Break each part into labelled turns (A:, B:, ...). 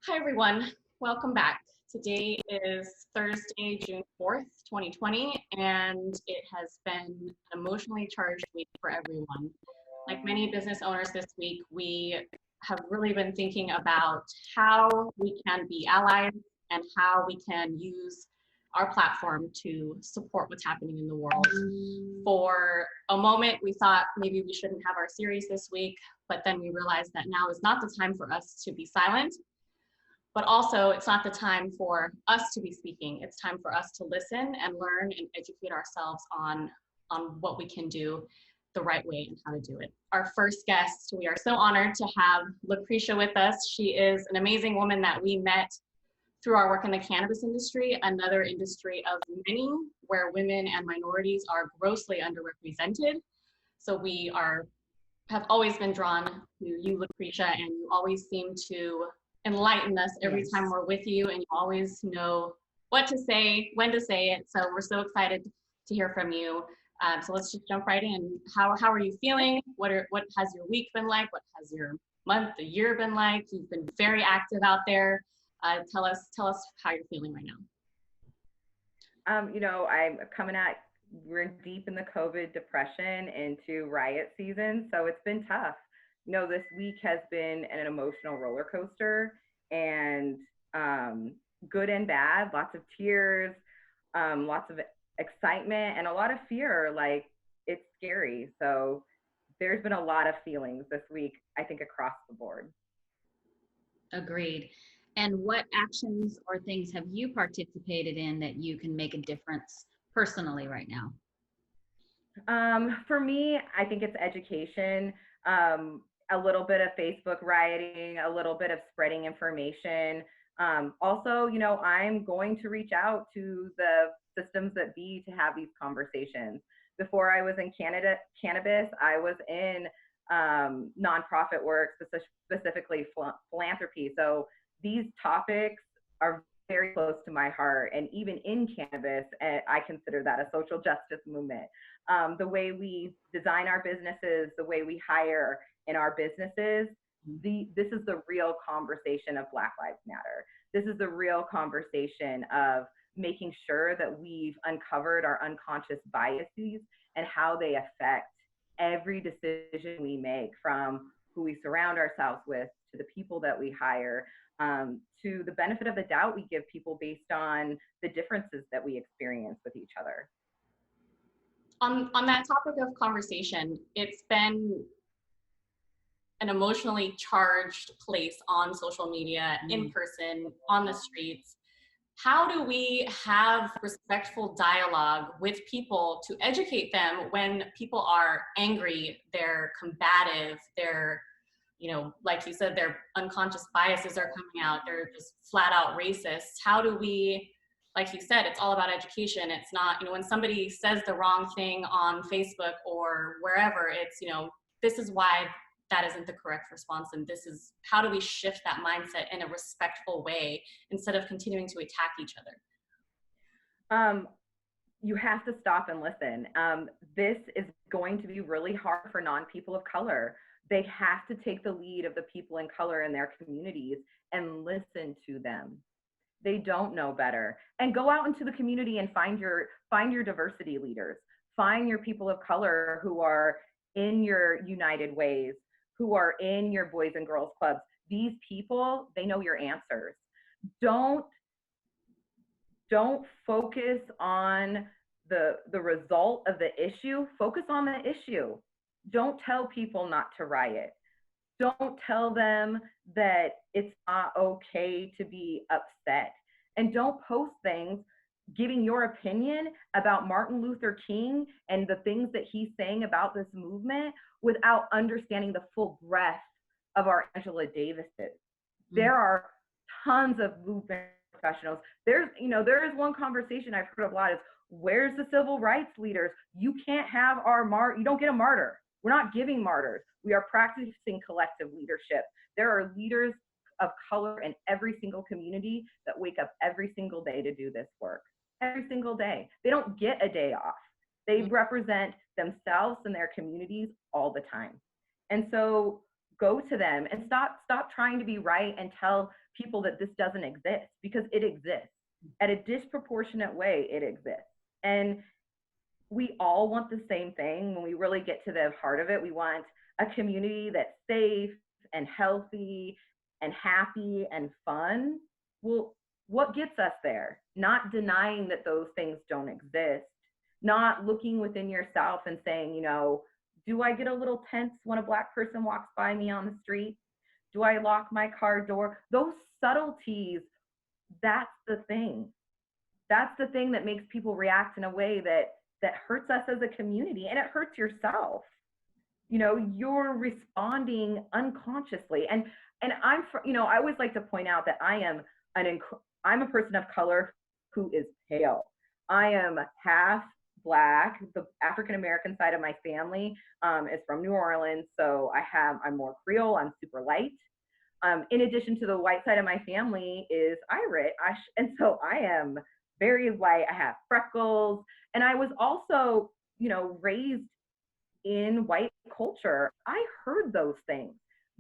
A: Hi, everyone. Welcome back. Today is Thursday, June 4th, 2020, and it has been an emotionally charged week for everyone. Like many business owners this week, we have really been thinking about how we can be allies and how we can use our platform to support what's happening in the world. For a moment, we thought maybe we shouldn't have our series this week, but then we realized that now is not the time for us to be silent, but also it's not the time for us to be speaking. It's time for us to listen and learn and educate ourselves on what we can do the right way and how to do it. Our first guest, we are so honored to have Lacrecia with us. She is an amazing woman that we met through our work in the cannabis industry, another industry of many where women and minorities are grossly underrepresented. So have always been drawn to you, Lucretia, and you always seem to enlighten us every time we're with you, and you always know what to say, when to say it. So we're so excited to hear from you. So let's just jump right in. How are you feeling? What has your week been like? What has your month, the year been like? You've been very active out there. Tell us how you're feeling right now.
B: I'm coming at, we're deep in the COVID depression into riot season. So it's been tough. This week has been an emotional roller coaster, and good and bad, lots of tears, lots of excitement, and a lot of fear. Like, it's scary. So there's been a lot of feelings this week, I think, across the board.
C: Agreed. And what actions or things have you participated in that you can make a difference personally right now?
B: For me, I think it's education, a little bit of Facebook rioting, a little bit of spreading information. Also, I'm going to reach out to the systems that be to have these conversations. Before I was in cannabis, I was in nonprofit work, specifically philanthropy. So these topics are very close to my heart. And even in cannabis, I consider that a social justice movement. The way we design our businesses, the way we hire in our businesses, this is the real conversation of Black Lives Matter. This is the real conversation of making sure that we've uncovered our unconscious biases and how they affect every decision we make, from who we surround ourselves with, to the people that we hire, to the benefit of the doubt we give people based on the differences that we experience with each other.
A: On that topic of conversation, it's been an emotionally charged place on social media, in person, on the streets. How do we have respectful dialogue with people to educate them when people are angry, they're combative, they're, like you said, their unconscious biases are coming out, they're just flat out racist? How do we, like you said, it's all about education. It's not, when somebody says the wrong thing on Facebook or wherever, it's, this is why that isn't the correct response, and this is, how do we shift that mindset in a respectful way instead of continuing to attack each other?
B: You have to stop and listen. This is going to be really hard for non-people of color. They have to take the lead of the people in color in their communities and listen to them. They don't know better. And go out into the community and find your diversity leaders. Find your people of color who are in your United Ways, who are in your Boys and Girls Clubs. These people, they know your answers. Don't focus on the result of the issue. Focus on the issue. Don't tell people not to riot. Don't tell them that it's not okay to be upset. And don't post things giving your opinion about Martin Luther King and the things that he's saying about this movement without understanding the full breadth of our Angela Davises. There are tons of movement professionals. There is one conversation I've heard a lot is, where's the civil rights leaders? You can't have you don't get a martyr. We're not giving martyrs. We are practicing collective leadership. There are leaders of color in every single community that wake up every single day to do this work. Every single day. They don't get a day off. They represent themselves and their communities all the time. And so go to them and stop trying to be right and tell people that this doesn't exist, because it exists. At a disproportionate way, it exists. And we all want the same thing. When we really get to the heart of it, we want a community that's safe and healthy and happy and fun. Well, what gets us there? Not denying that those things don't exist, not looking within yourself and saying, you know, do I get a little tense when a Black person walks by me on the street? Do I lock my car door? Those subtleties, that's the thing. That's the thing that makes people react in a way that hurts us as a community, and it hurts yourself. You know, you're responding unconsciously. And I'm, you know, I always like to point out that I'm a person of color who is pale. I am half Black. The African American side of my family is from New Orleans, so I'm more Creole. I'm super light. In addition to the white side of my family is Irish, and so I am very light. I have freckles, and I was also, you know, raised in white culture. I heard those things.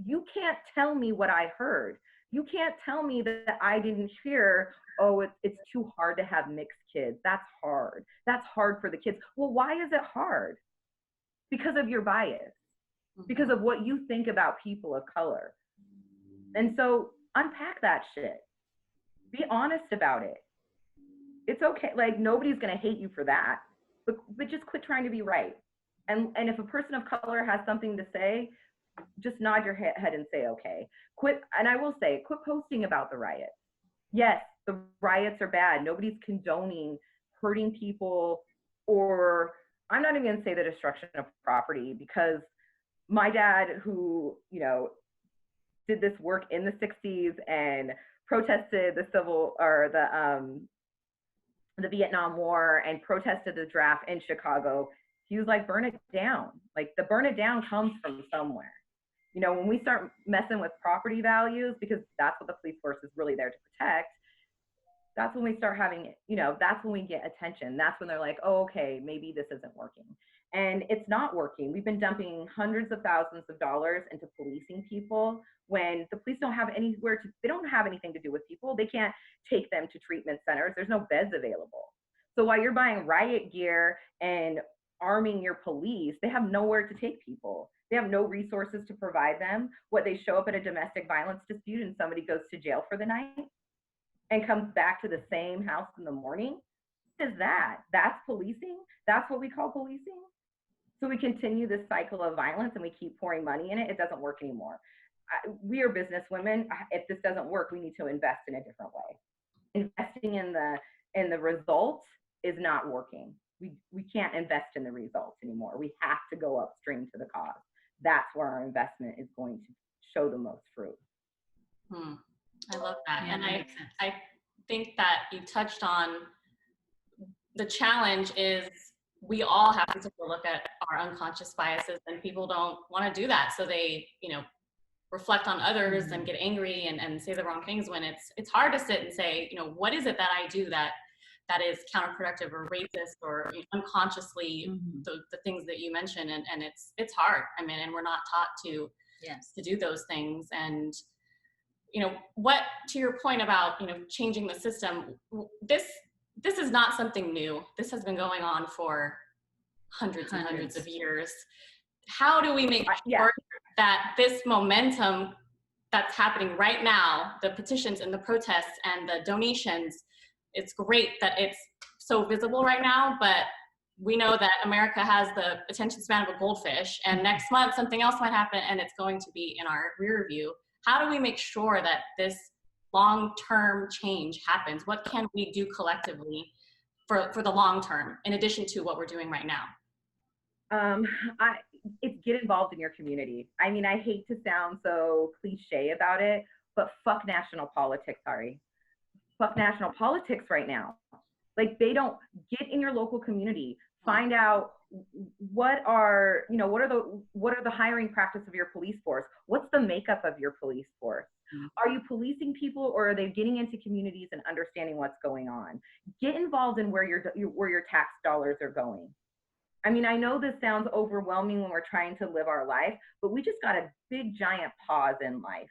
B: You can't tell me what I heard. You can't tell me that I didn't hear, oh, it's too hard to have mixed kids. That's hard. That's hard for the kids. Well, why is it hard? Because of your bias, because of what you think about people of color. And so unpack that shit. Be honest about it. It's okay. Like, nobody's going to hate you for that, but just quit trying to be right. And if a person of color has something to say, just nod your head and say, okay. Quit. And I will say, quit posting about the riots. Yes, the riots are bad. Nobody's condoning hurting people, or I'm not even going to say the destruction of property, because my dad, who, you know, did this work in the 60s and protested the Vietnam War and protested the draft in Chicago, he was like, burn it down. Like, the burn it down comes from somewhere. You know, when we start messing with property values, because that's what the police force is really there to protect, that's when we start having, you know, that's when we get attention. That's when they're like, oh, okay, maybe this isn't working. And it's not working. We've been dumping hundreds of thousands of dollars into policing people when the police don't have they don't have anything to do with people. They can't take them to treatment centers. There's no beds available. So while you're buying riot gear and arming your police, they have nowhere to take people. They have no resources to provide them. What, they show up at a domestic violence dispute and somebody goes to jail for the night and comes back to the same house in the morning? What is that? That's policing? That's what we call policing? So we continue this cycle of violence and we keep pouring money in it. It doesn't work anymore. We are business women. If this doesn't work, we need to invest in a different way. Investing in the results is not working. We can't invest in the results anymore. We have to go upstream to the cause. That's where our investment is going to show the most fruit.
A: I love that.
C: Yeah,
A: And
C: that makes sense.
A: I think that you touched on the challenge is we all have to take a look at our unconscious biases, and people don't want to do that. So they, you know, reflect on others and get angry and say the wrong things, when it's hard to sit and say, you know, what is it that I do that is counterproductive or racist or unconsciously the things that you mentioned. And it's hard. I mean, and we're not taught to do those things. And, you know, what, to your point about, you know, changing the system, this is not something new. This has been going on for hundreds and hundreds of years. How do we make sure that this momentum that's happening right now, the petitions and the protests and the donations, it's great that it's so visible right now, but we know that America has the attention span of a goldfish, and next month something else might happen and it's going to be in our rear view. How do we make sure that this long-term change happens? What can we do collectively for the long term, in addition to what we're doing right now?
B: It's get involved in your community. I mean, I hate to sound so cliche about it, but fuck national politics, sorry. Fuck national politics right now. Like, they don't get in your local community, find out what are the hiring practice of your police force? What's the makeup of your police force? Are you policing people, or are they getting into communities and understanding what's going on? Get involved in where your tax dollars are going. I mean, I know this sounds overwhelming when we're trying to live our life, but we just got a big giant pause in life.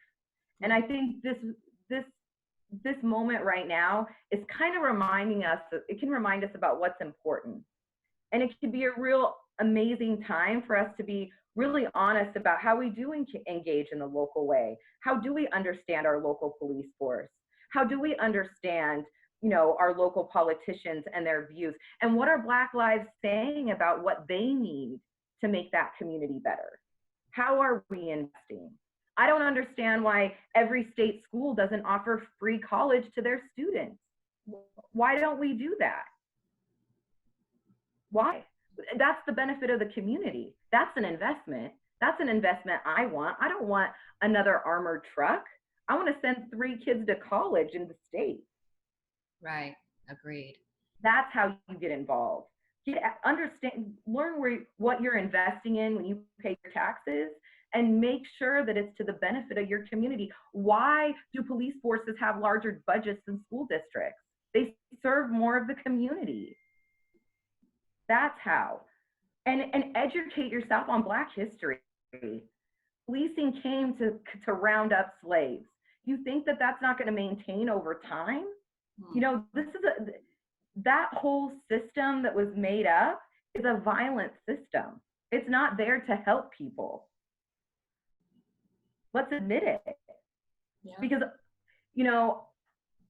B: And I think this moment right now is kind of reminding us, it can remind us about what's important. And it can be a real amazing time for us to be really honest about how we do engage in the local way. How do we understand our local police force? How do we understand, our local politicians and their views? And what are Black lives saying about what they need to make that community better? How are we investing? I don't understand why every state school doesn't offer free college to their students. Why don't we do that? Why? That's the benefit of the community. That's an investment. That's an investment I want. I don't want another armored truck. I want to send 3 kids to college in the state.
C: Right. Agreed.
B: That's how you get involved. Understand, learn what you're investing in when you pay your taxes, and make sure that it's to the benefit of your community. Why do police forces have larger budgets than school districts? They serve more of the community. That's how. And educate yourself on Black history. Policing came to round up slaves. You think that that's not going to maintain over time? This is that whole system that was made up is a violent system. It's not there to help people. Let's admit it. Yeah. Because,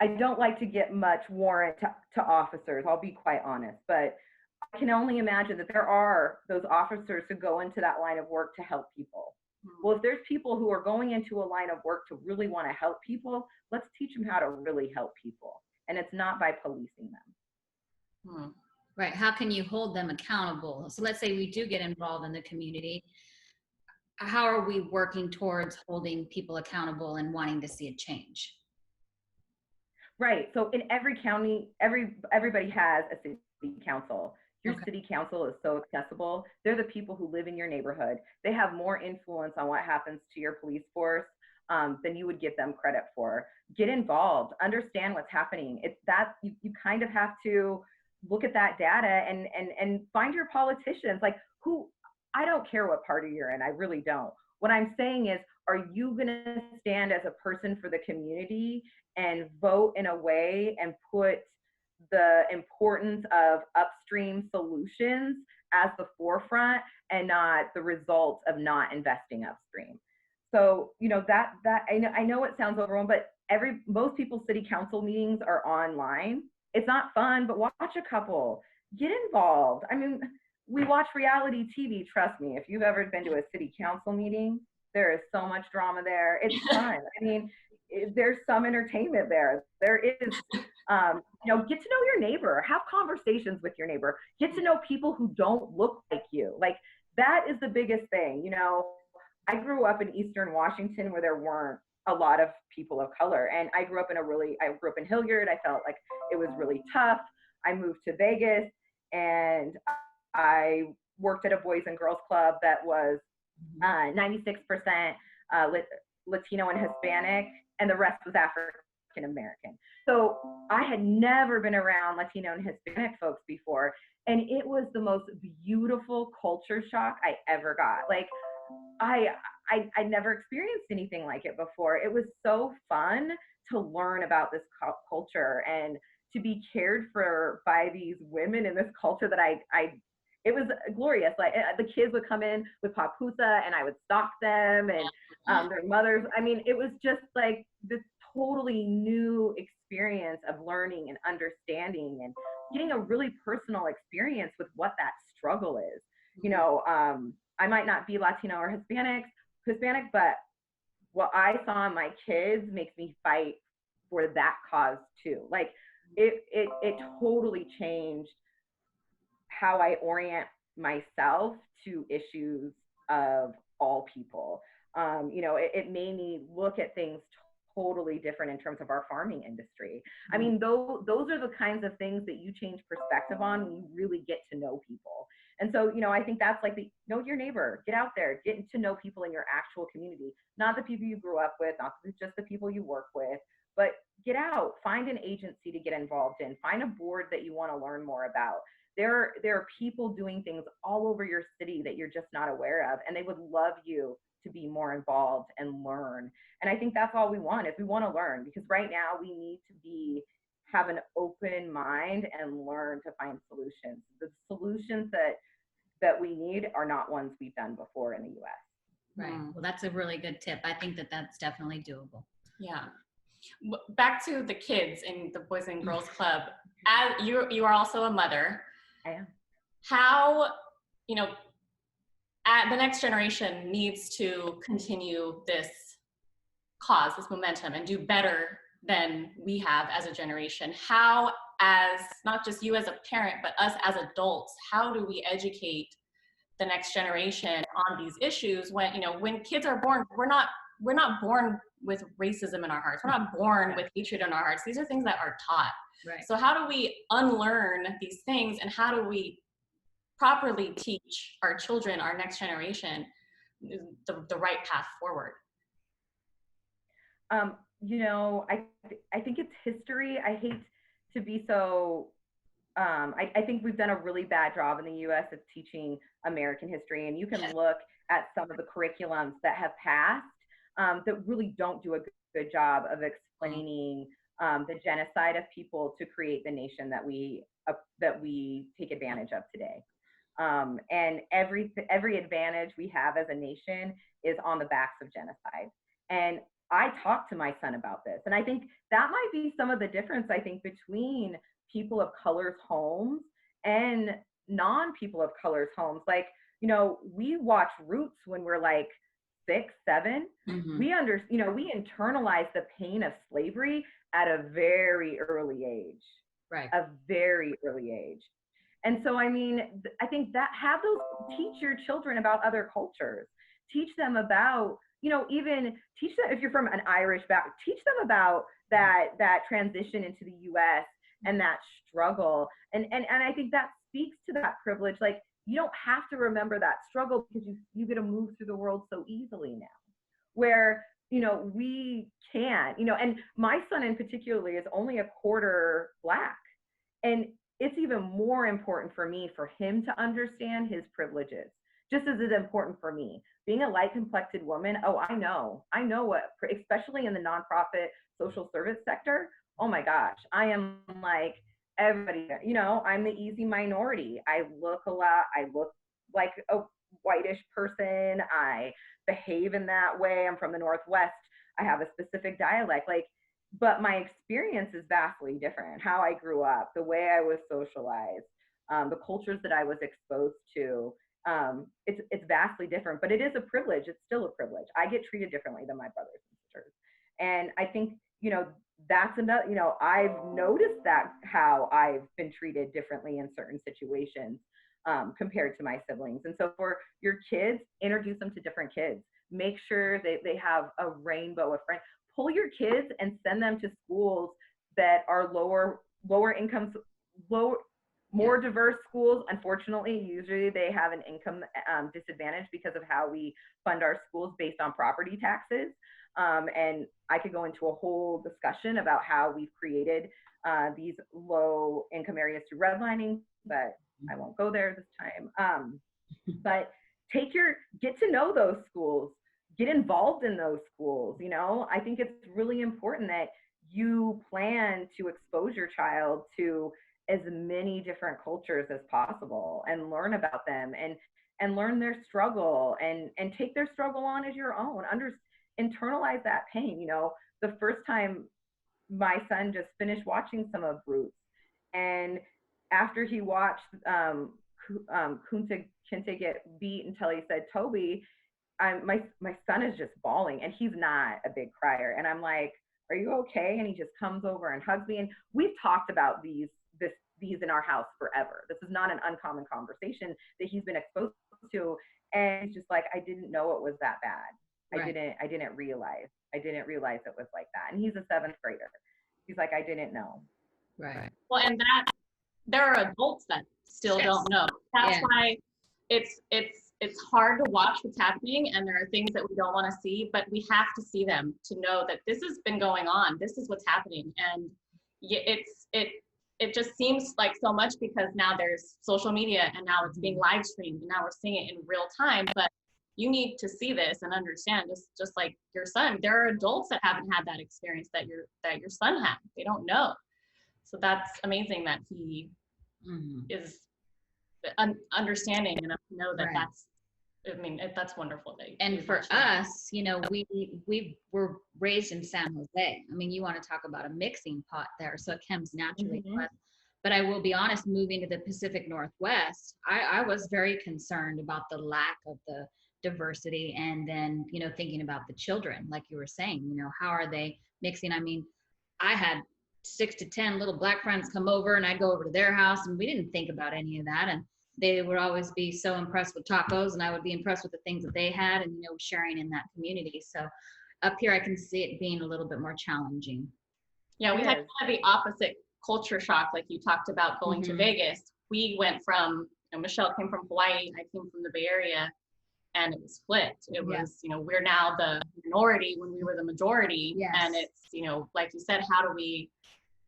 B: I don't like to get much warrant to officers, I'll be quite honest, but I can only imagine that there are those officers who go into that line of work to help people. Well, if there's people who are going into a line of work to really want to help people, let's teach them how to really help people. And it's not by policing them.
C: Right. How can you hold them accountable? So let's say we do get involved in the community. How are we working towards holding people accountable and wanting to see a change?
B: Right. So in every county, everybody has a city council. Your city council is so accessible. They're the people who live in your neighborhood. They have more influence on what happens to your police force than you would give them credit for. Get involved, understand what's happening. It's that you kind of have to look at that data and find your politicians. Like, who, I don't care what party you're in, I really don't. What I'm saying is, are you gonna stand as a person for the community and vote in a way and put the importance of upstream solutions as the forefront and not the results of not investing upstream? So, that I know it sounds overwhelming, but most people's city council meetings are online. It's not fun, but watch a couple. Get involved. I mean, we watch reality TV, trust me. If you've ever been to a city council meeting, there is so much drama there. It's fun. I mean, there's some entertainment there. There is, get to know your neighbor, have conversations with your neighbor, get to know people who don't look like you. Like, that is the biggest thing. I grew up in Eastern Washington where there weren't a lot of people of color. And I grew up in Hilliard. I felt like it was really tough. I moved to Vegas and I worked at a Boys and Girls Club that was 96% Latino and Hispanic, and the rest was African American. So I had never been around Latino and Hispanic folks before. And it was the most beautiful culture shock I ever got. Like, I never experienced anything like it before. It was so fun to learn about this culture and to be cared for by these women in this culture that it was glorious. Like, the kids would come in with papusa and I would stalk them and their mothers. I mean, it was just like this totally new experience of learning and understanding and getting a really personal experience with what that struggle is. I might not be Latino or Hispanic, but what I saw in my kids makes me fight for that cause too. Like, it totally changed how I orient myself to issues of all people. It made me look at things totally different in terms of our farming industry. I mean, those are the kinds of things that you change perspective on when you really get to know people. And so, I think that's like know your neighbor, get out there, get to know people in your actual community, not the people you grew up with, not just the people you work with, but get out, find an agency to get involved in, find a board that you want to learn more about. There are people doing things all over your city that you're just not aware of, and they would love you to be more involved and learn. And I think that's all we want, is we want to learn, because right now we need to have an open mind and learn to find solutions. The solutions that we need are not ones we've done before in the US.
C: Right. Well, that's a really good tip. I think that that's definitely doable.
A: Yeah. Back to the kids in the Boys and Girls Club. As you are also a mother.
B: I am.
A: How, the next generation needs to continue this cause, this momentum, and do better than we have as a generation. How, as not just you as a parent, but us as adults, how do we educate the next generation on these issues when kids are born? We're not born with racism in our hearts. We're not born with hatred in our hearts. These are things that are taught.
C: Right.
A: So how do we unlearn these things, and how do we properly teach our children, our next generation, the right path forward?
B: I think it's history. I hate to be so, I think we've done a really bad job in the US of teaching American history, and you can look at some of the curriculums that have passed that really don't do a good job of explaining the genocide of people to create the nation that we take advantage of today. And every advantage we have as a nation is on the backs of genocide. And I talk to my son about this, and I think that might be some of the difference, I think, between people of color's homes and non-people of color's homes. Like, we watch Roots when we're like 6, 7.
C: Mm-hmm.
B: We internalize the pain of slavery at a very early age.
C: Right.
B: A very early age. And so, I think that teach your children about other cultures. Teach them about, even teach them, if you're from an Irish background, teach them about that transition into the US and that struggle. And I think that speaks to that privilege. Like, you don't have to remember that struggle because you get to move through the world so easily now, where, we can, and my son in particular is only a quarter Black. And it's even more important for me for him to understand his privileges, just as it's important for me. Being a light complected woman, I know what, especially in the nonprofit social service sector, oh my gosh, I am like everybody, I'm the easy minority. I look like a whitish person. I behave in that way. I'm from the Northwest. I have a specific dialect, but my experience is vastly different. How I grew up, the way I was socialized, the cultures that I was exposed to, it's vastly different, but it is a privilege. It's still a privilege. I get treated differently than my brothers and sisters. And I think, that's another, I've noticed that how I've been treated differently in certain situations compared to my siblings. And so for your kids, introduce them to different kids. Make sure that they have a rainbow of friends. Pull your kids and send them to schools that are lower income, more diverse schools. Unfortunately, usually they have an income disadvantage because of how we fund our schools based on property taxes. And I could go into a whole discussion about how we've created these low income areas through redlining, but I won't go there this time. But get to know those schools, get involved in those schools. I think it's really important that you plan to expose your child to as many different cultures as possible and learn about them and learn their struggle and take their struggle on as your own. Internalize that pain. The first time my son just finished watching some of Roots, and after he watched Kunta Kinte get beat until he said Toby, my son is just bawling, and he's not a big crier. And I'm like, are you okay? And he just comes over and hugs me. And we've talked about these in our house forever. This is not an uncommon conversation that he's been exposed to. And he's just like, I didn't know it was that bad. Right. I didn't realize it was like that. And he's a 7th grader. He's like, I didn't know.
C: Right.
A: Well, and that there are adults that still don't know. That's why it's it's hard to watch what's happening, and there are things that we don't want to see, but we have to see them to know that this has been going on. This is what's happening. And it just seems like so much because now there's social media, and now it's being live streamed, and now we're seeing it in real time. But you need to see this and understand, just like your son, there are adults that haven't had that experience that your son had. They don't know. So that's amazing that he is understanding enough to know that
C: Right.
A: that's wonderful.
C: And for us, you know, we were raised in San Jose. I mean, you want to talk about a mixing pot there, so it comes naturally to us. But I will be honest, moving to the Pacific Northwest, I was very concerned about the lack of the diversity, and then, you know, thinking about the children, like you were saying, you know, how are they mixing? I mean, I had 6 to 10 little Black friends come over, and I'd go over to their house, and we didn't think about any of that. And they would always be so impressed with tacos, and I would be impressed with the things that they had, and, you know, sharing in that community. So up here, I can see it being a little bit more challenging.
A: Yeah, we had kind of the opposite culture shock, like you talked about going to Vegas. We went from, you know, Michelle came from Hawaii, I came from the Bay Area, and it was flipped. It was, you know, we're now the minority when we were the majority.
C: Yes.
A: And it's, you know, like you said, how do we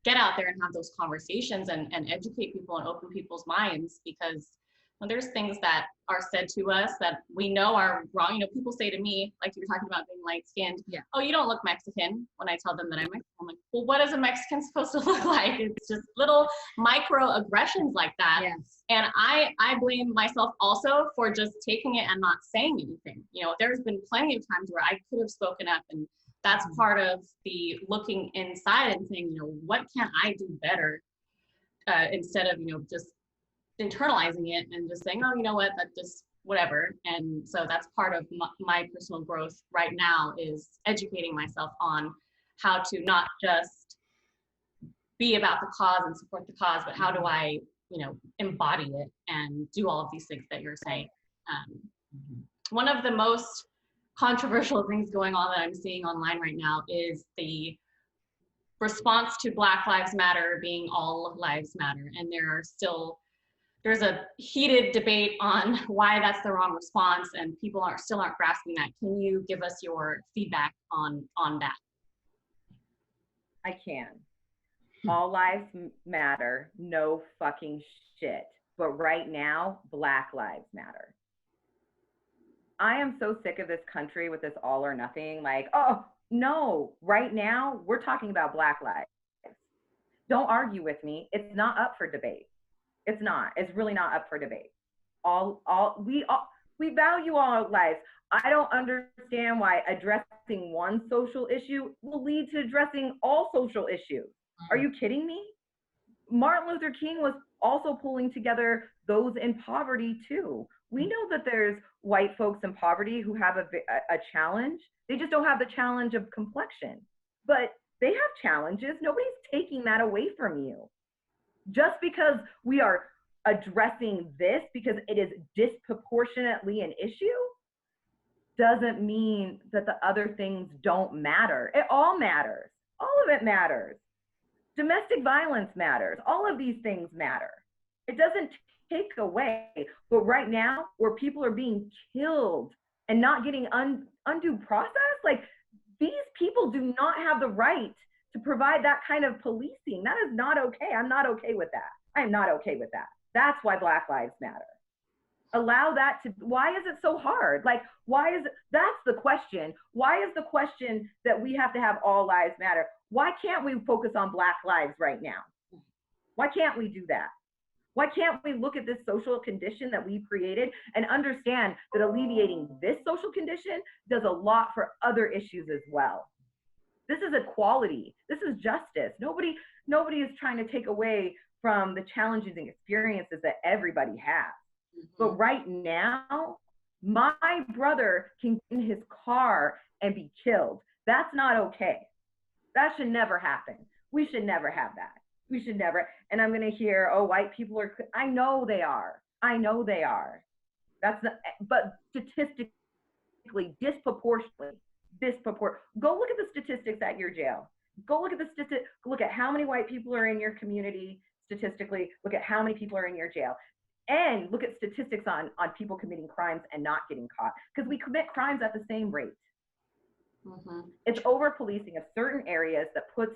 A: get out there and have those conversations and educate people and open people's minds? Because when there's things that are said to us that we know are wrong. You know, people say to me, like you were talking about being light-skinned, oh, you don't look Mexican, when I tell them that I'm Mexican. I'm like, well, what is a Mexican supposed to look like? It's just little microaggressions like that.
C: Yes.
A: And I blame myself also for just taking it and not saying anything. You know, there's been plenty of times where I could have spoken up, and that's part of the looking inside and saying, you know, what can I do better, instead of, you know, just internalizing it and just saying, oh, you know what, that just whatever. And so that's part of my personal growth right now, is educating myself on how to not just be about the cause and support the cause, but how do I, you know, embody it and do all of these things that you're saying. One of the most controversial things going on that I'm seeing online right now is the response to Black Lives Matter being all lives matter. And there's a heated debate on why that's the wrong response, and people still aren't grasping that. Can you give us your feedback on that?
B: I can. All lives matter, no fucking shit. But right now, Black Lives Matter. I am so sick of this country with this all or nothing. Like, oh, no, right now, we're talking about Black lives. Don't argue with me. It's not up for debate. It's not. It's really not up for debate. We value all lives. I don't understand why addressing one social issue will lead to addressing all social issues. Are you kidding me? Martin Luther King was also pulling together those in poverty too. We know that there's white folks in poverty who have a challenge. They just don't have the challenge of complexion, but they have challenges. Nobody's taking that away from you. Just because we are addressing this because it is disproportionately an issue doesn't mean that the other things don't matter. It all matters. All of it matters. Domestic violence matters. All of these things matter. It doesn't take away. But right now, where people are being killed and not getting undue process, like, these people do not have the right to provide that kind of policing. That is not okay. I'm not okay with that. I'm not okay with that. That's why Black Lives Matter. Allow that to, why is it so hard? Like, why is it, that's the question. Why is the question that we have to have all lives matter? Why can't we focus on Black lives right now? Why can't we do that? Why can't we look at this social condition that we've created and understand that alleviating this social condition does a lot for other issues as well? This is equality. This is justice. Nobody is trying to take away from the challenges and experiences that everybody has. But right now, my brother can get in his car and be killed. That's not okay. That should never happen. We should never have that. We should never. And I'm going to hear, oh, white people are, I know they are. I know they are. That's not, but statistically, disproportionately, go look at the statistics at your jail. Go look at the look at how many white people are in your community statistically. Look at how many people are in your jail. And look at statistics on people committing crimes and not getting caught, because we commit crimes at the same rate. It's over policing of certain areas that puts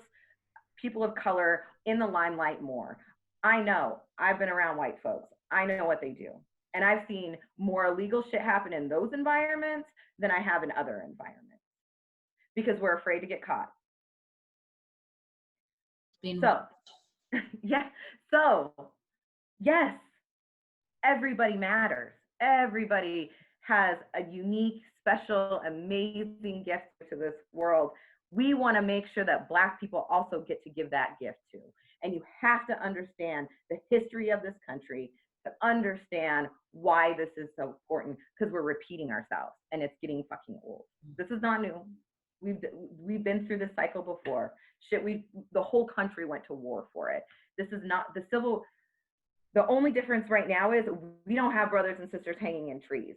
B: people of color in the limelight more. I know, I've been around white folks. I know what they do. And I've seen more illegal shit happen in those environments than I have in other environments, because we're afraid to get caught. So yes, everybody matters. Everybody has a unique, special, amazing gift to this world. We want to make sure that Black people also get to give that gift to. And you have to understand the history of this country to understand why this is so important, because we're repeating ourselves and it's getting fucking old. This is not new. We've been through this cycle before. The whole country went to war for it. This is not the only difference right now is we don't have brothers and sisters hanging in trees.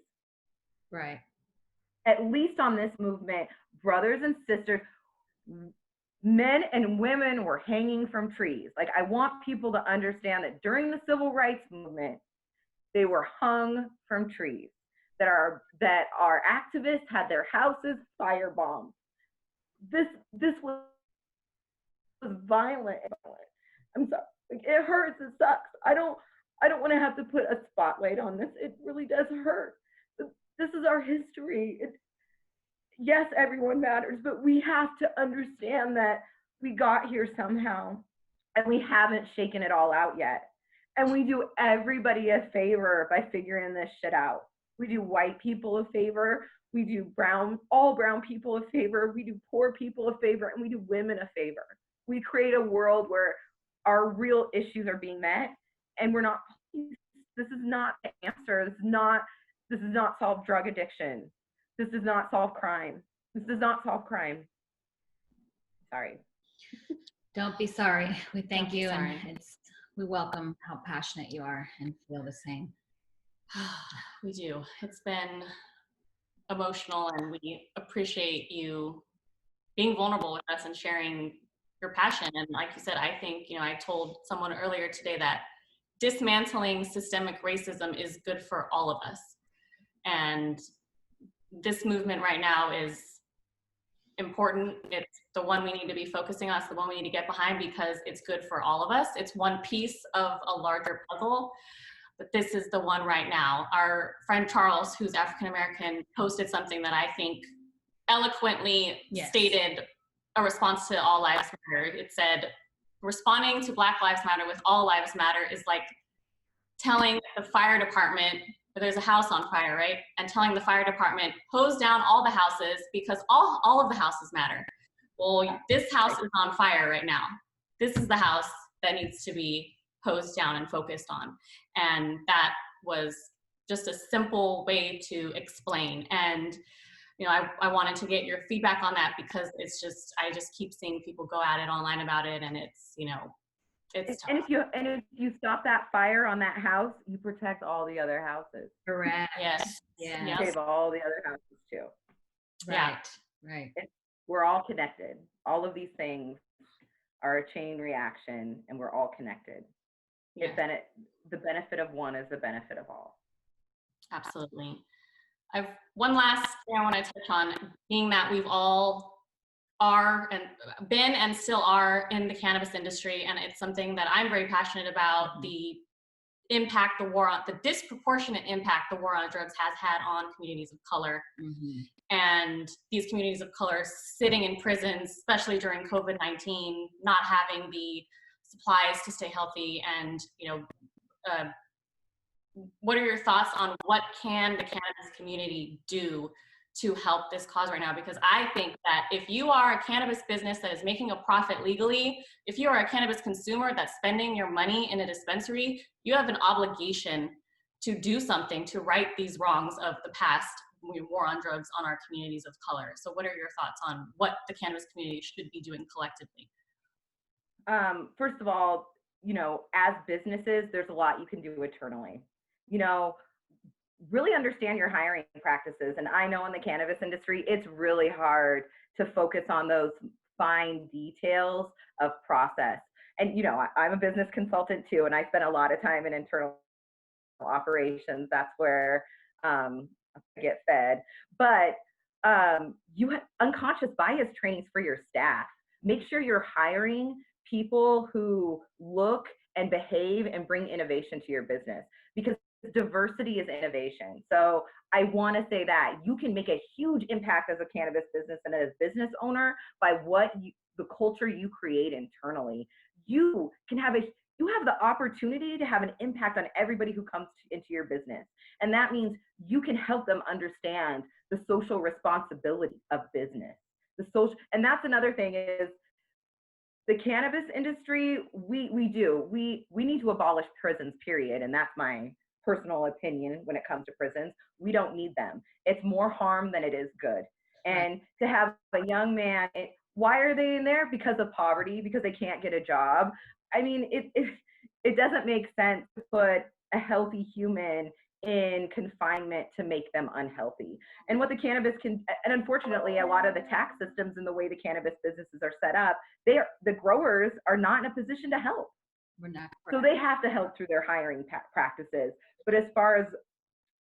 C: Right.
B: At least on this movement, brothers and sisters, men and women were hanging from trees. Like, I want people to understand that during the civil rights movement, they were hung from trees, that our activists had their houses firebombed. This was violent. I'm sorry. Like, it hurts. It sucks. I don't want to have to put a spotlight on this. It really does hurt. This is our history. Yes, everyone matters, but we have to understand that we got here somehow and we haven't shaken it all out yet. And we do everybody a favor by figuring this shit out. We do white people a favor. We do all brown people a favor. We do poor people a favor, and we do women a favor. We create a world where our real issues are being met, and we're not. This is not the answer. This does not solve drug addiction. This does not solve crime. This does not solve crime. Sorry.
C: Don't be sorry. We thank you, and we welcome how passionate you are and feel the same.
A: We do. It's been emotional, and we appreciate you being vulnerable with us and sharing your passion. And like you said, I think, I told someone earlier today that dismantling systemic racism is good for all of us. And this movement right now is important. It's the one we need to be focusing on. It's the one we need to get behind because it's good for all of us. It's one piece of a larger puzzle, but this is the one right now. Our friend Charles, who's African-American, posted something that I think eloquently stated a response to All Lives Matter. It said, responding to Black Lives Matter with All Lives Matter is like telling the fire department, there's a house on fire, right? And telling the fire department, hose down all the houses because all of the houses matter. Well, this house is on fire right now. This is the house that needs to be hosed down and focused on. And that was just a simple way to explain. And I wanted to get your feedback on that because I just keep seeing people go at it online about it, and it's tough.
B: And if you stop that fire on that house, you protect all the other houses.
C: Correct.
A: Yes.
B: Yeah. You save all the other houses too.
C: Right.
B: We're all connected. All of these things are a chain reaction, and we're all connected. Yeah. The benefit of one is the benefit of all.
A: Absolutely. I've one last thing I want to touch on, being that we've all are and been and still are in the cannabis industry, and it's something that I'm very passionate about, the disproportionate impact the war on drugs has had on communities of color. And these communities of color sitting in prisons, especially during COVID-19, not having the supplies to stay healthy. And what are your thoughts on what can the cannabis community do to help this cause right now? Because I think that if you are a cannabis business that is making a profit legally, if you are a cannabis consumer that's spending your money in a dispensary, you have an obligation to do something to right these wrongs of the past war on drugs on our communities of color. So what are your thoughts on what the cannabis community should be doing collectively?
B: First of all, as businesses, there's a lot you can do internally. Really understand your hiring practices. And I know in the cannabis industry, it's really hard to focus on those fine details of process. And, I'm a business consultant too, and I spent a lot of time in internal operations. That's where I get fed. But you have unconscious bias trainings for your staff. Make sure you're hiring people who look and behave and bring innovation to your business, because diversity is innovation. So I want to say that you can make a huge impact as a cannabis business and as a business owner by the culture you create internally. You have the opportunity to have an impact on everybody who comes into your business. And that means you can help them understand the social responsibility of business. And that's another thing is the cannabis industry, we need to abolish prisons, period. And that's my personal opinion when it comes to prisons. We don't need them. It's more harm than it is good. And to have a young man, why are they in there? Because of poverty, because they can't get a job. I mean, it doesn't make sense to put a healthy human in confinement to make them unhealthy. And what the cannabis and unfortunately, a lot of the tax systems and the way the cannabis businesses are set up, the growers are not in a position to help.
C: We're not.
B: So they have to help through their hiring practices. But as far as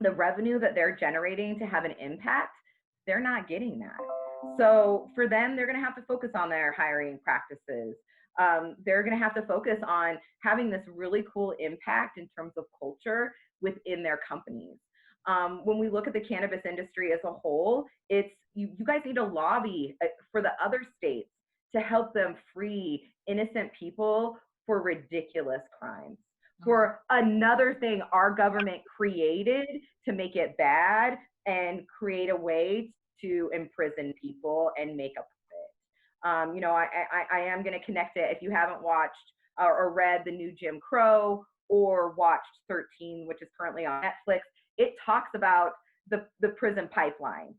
B: the revenue that they're generating to have an impact, they're not getting that. So for them, they're going to have to focus on their hiring practices. They're going to have to focus on having this really cool impact in terms of culture within their companies. When we look at the cannabis industry as a whole, it's you guys need to lobby for the other states to help them free innocent people for ridiculous crimes. For another thing our government created to make it bad and create a way to imprison people and make a profit. I am going to connect it. If you haven't watched or read the new Jim Crow or watched 13, which is currently on Netflix, it talks about the prison pipeline.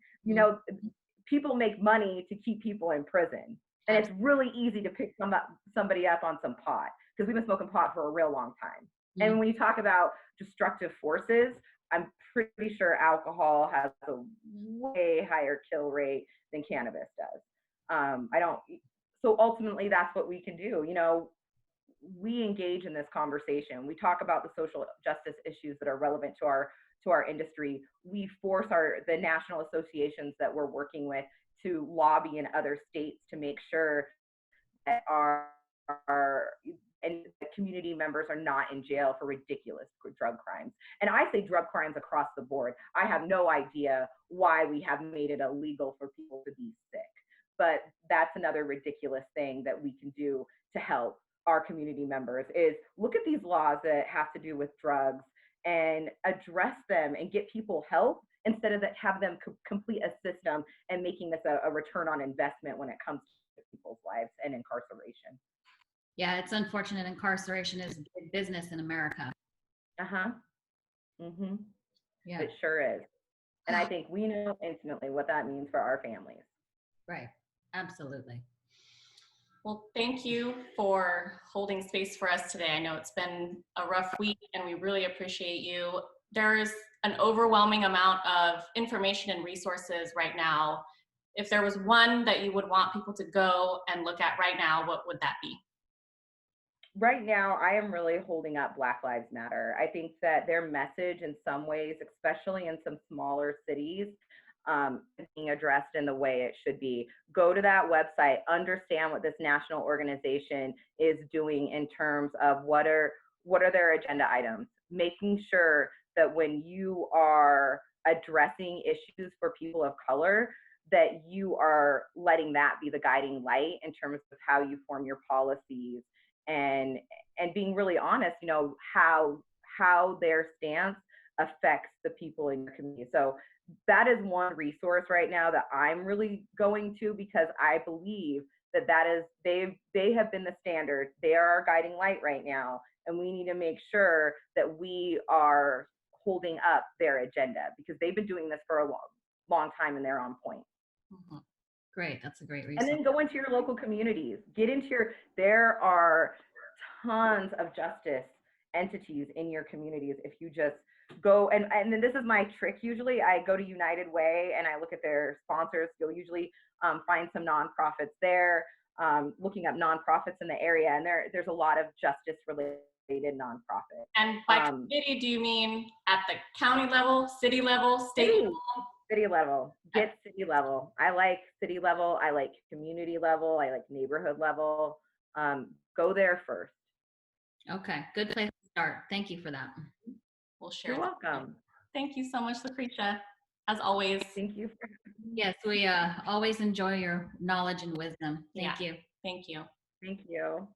B: People make money to keep people in prison. And it's really easy to pick somebody up on some pot, because we've been smoking pot for a real long time. And when you talk about destructive forces, I'm pretty sure alcohol has a way higher kill rate than cannabis does. So ultimately that's what we can do. We engage in this conversation. We talk about the social justice issues that are relevant to our industry. We force the national associations that we're working with to lobby in other states to make sure that our community members are not in jail for ridiculous drug crimes. And I say drug crimes across the board. I have no idea why we have made it illegal for people to be sick, but that's another ridiculous thing that we can do to help our community members is look at these laws that have to do with drugs and address them and get people help instead of have them complete a system and making this a return on investment when it comes to people's lives and incarceration.
C: Yeah, it's unfortunate. Incarceration is big business in America. Yeah,
B: it sure is. And I think we know intimately what that means for our families.
C: Right. Absolutely.
A: Well, thank you for holding space for us today. I know it's been a rough week and we really appreciate you. There is an overwhelming amount of information and resources right now. If there was one that you would want people to go and look at right now, what would that be? Right
B: now, I am really holding up Black Lives Matter. I think that their message in some ways, especially in some smaller cities, being addressed in the way it should be. Go to that website, understand what this national organization is doing in terms of what are their agenda items, making sure that when you are addressing issues for people of color, that you are letting that be the guiding light in terms of how you form your policies and being really honest, how their stance affects the people in your community. So that is one resource right now that I'm really going to, because I believe that they have been the standard. They are our guiding light right now. And we need to make sure that we are holding up their agenda, because they've been doing this for a long time and they're on point.
C: Mm-hmm. Great. That's a great resource.
B: And then go into your local communities. There are tons of justice entities in your communities. If you just go, and then this is my trick usually, I go to United Way and I look at their sponsors. You'll usually find some nonprofits there, looking up nonprofits in the area. And there's a lot of justice related nonprofit.
A: And by committee, do you mean at the county level, city level, state level?
B: City level. Get city level. I like city level. I like community level. I like neighborhood level. Go there first.
C: Okay, good place to start. Thank you for that.
A: We'll share.
B: You're welcome.
A: Thank you so much, Lacrecia, as always.
B: Thank you.
C: Yes, we always enjoy your knowledge and wisdom. Thank you.
A: Thank you.
B: Thank you.